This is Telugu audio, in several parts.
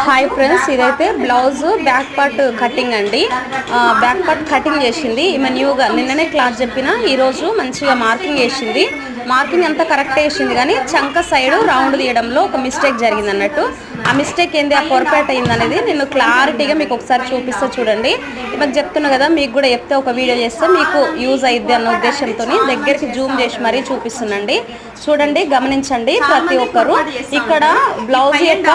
హాయ్ ఫ్రెండ్స్, ఇదైతే బ్లౌజ్ బ్యాక్ పార్ట్ కటింగ్ అండి. బ్యాక్ పార్ట్ కటింగ్ చేసింది ఈమె న్యూగా. నిన్ననే క్లాస్ చెప్పిన, ఈరోజు మంచిగా మార్కింగ్ వేసింది. మార్కింగ్ అంతా కరెక్ట్ వేసింది, కానీ చంక సైడ్ రౌండ్ తీయడంలో ఒక మిస్టేక్ జరిగింది అన్నట్టు. ఆ మిస్టేక్ ఏంది, ఆ పొరపాటు అయింది అనేది నేను క్లారిటీగా మీకు ఒకసారి చూపిస్తా చూడండి. ఇವಾಗ చెప్తున్నా కదా, మీకు కూడా చెప్తే ఒక వీడియో చేస్తే మీకు యూజ్ అయ్యిద్ది అన్న ఉద్దేశంతో దగ్గరికి జూమ్ చేసి మరీ చూపిస్తున్నాండి. చూడండి, గమనించండి ప్రతి ఒక్కరు. ఇక్కడ బ్లౌజ్ యొక్క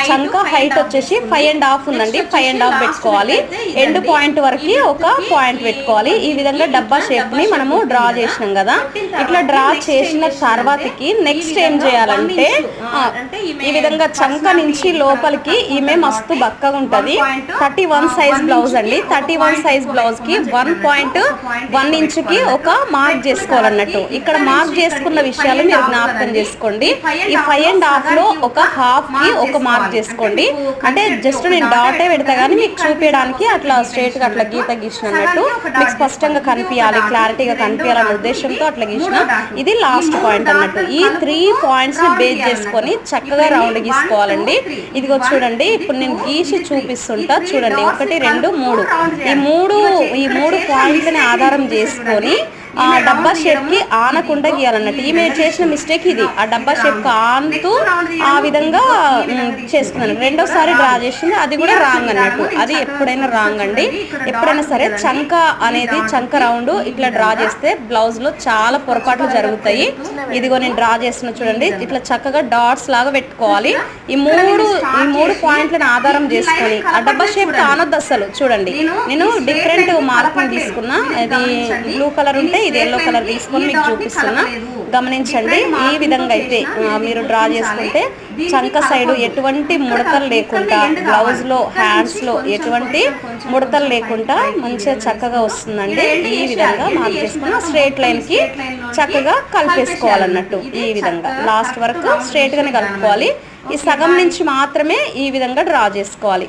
చంక హైట్ వచ్చేసి 5.5 ఉందండి. 5.5 పెట్టుకోవాలి. ఎండ్ పాయింట్ వరకు ఒక పాయింట్ పెట్టుకోవాలి. ఈ విధంగా డబ్బా షేప్ ని మనము డ్రా చేసినాం కదా. ఇట్లా డ్రా చేసిన తర్వాతకి నెక్స్ట్ ఏం చేయాలంటే, ఈ విధంగా చంక నుంచి లోపలికి ఈమె మస్తు బక్కగా ఉంటది. 31 సైజ్ బ్లౌజ్ అండి. 31 సైజ్ బ్లౌజ్ కి 1.1 ఇంచుకి ఒక మార్క్ చేసుకోవాలన్నట్టు. ఇక్కడ మార్క్ చేసుకున్న విషయాలు మీరు జ్ఞాపకం చేసుకోండి. ఈ 5.5 లో ఒక హాఫ్ కి ఒక మార్క్ చేసుకోండి. అంటే జస్ట్ నేను డాటే పెడతా కానీ మీకు చూపించడానికి అట్లా స్ట్రైట్ గా అట్లా గీత గీసిన అన్నట్టు, మీకు స్పష్టంగా కనిపించాలి, క్లారిటీగా కనిపించాలనే ఉద్దేశంతో అట్లా గీసిన. ఇది లాస్ట్ పాయింట్ అన్నట్టు. ఈ 3 పాయింట్స్ ని బేస్ చేసుకొని చక్కగా రౌండ్ గీసుకోవాలండి. ఇదిగో చూడండి, ఇప్పుడు నేను గీసి చూపిస్తుంటా చూడండి. 1 2 3 ఈ మూడు పాయింట్లని ఆధారం చేసుకొని ఆ డబ్బా షేప్ కి ఆనకుండా గీయాలన్నట్టు. ఈమె చేసిన మిస్టేక్ ఇది. ఆ డబ్బా షేప్ కి ఆనుతూ ఆ విధంగా చేసుకున్నాను. రెండోసారి డ్రా చేసింది, అది కూడా రాంగ్ అన్నట్టు. అది ఎప్పుడైనా రాంగ్ అండి. ఎప్పుడైనా సరే చంక అనేది చంక రౌండ్ ఇట్లా డ్రా చేస్తే బ్లౌజ్ లో చాలా పొరపాట్లు జరుగుతాయి. ఇదిగో నేను డ్రా చేస్తున్నా చూడండి. ఇట్లా చక్కగా డాట్స్ లాగా పెట్టుకోవాలి. ఈ మూడు పాయింట్లను ఆధారం చేసుకొని ఆ డబ్బా షేప్ కి ఆనొద్దు అసలు. చూడండి, నేను డిఫరెంట్ మార్కింగ్ తీసుకున్నా. ఇది బ్లూ కలర్ ఉంటే ఇది ఎల్లో కలర్ తీసుకొని మీకు చూపిస్తున్నా, గమనించండి. ఈ విధంగా అయితే మీరు డ్రా చేసుకుంటే చంక సైడ్ ఎటువంటి ముడతలు లేకుండా, బ్లౌజ్ లో హ్యాండ్స్ లో ఎటువంటి ముడతలు లేకుండా మంచిగా చక్కగా వస్తుందండి. ఈ విధంగా మార్క్ చేసుకుని స్ట్రైట్ లైన్ కి చక్కగా కలిపేసుకోవాలన్నట్టు. ఈ విధంగా లాస్ట్ వరకు స్ట్రైట్ గానే కలుపుకోవాలి. ఈ సగం నుంచి మాత్రమే ఈ విధంగా డ్రా చేసుకోవాలి.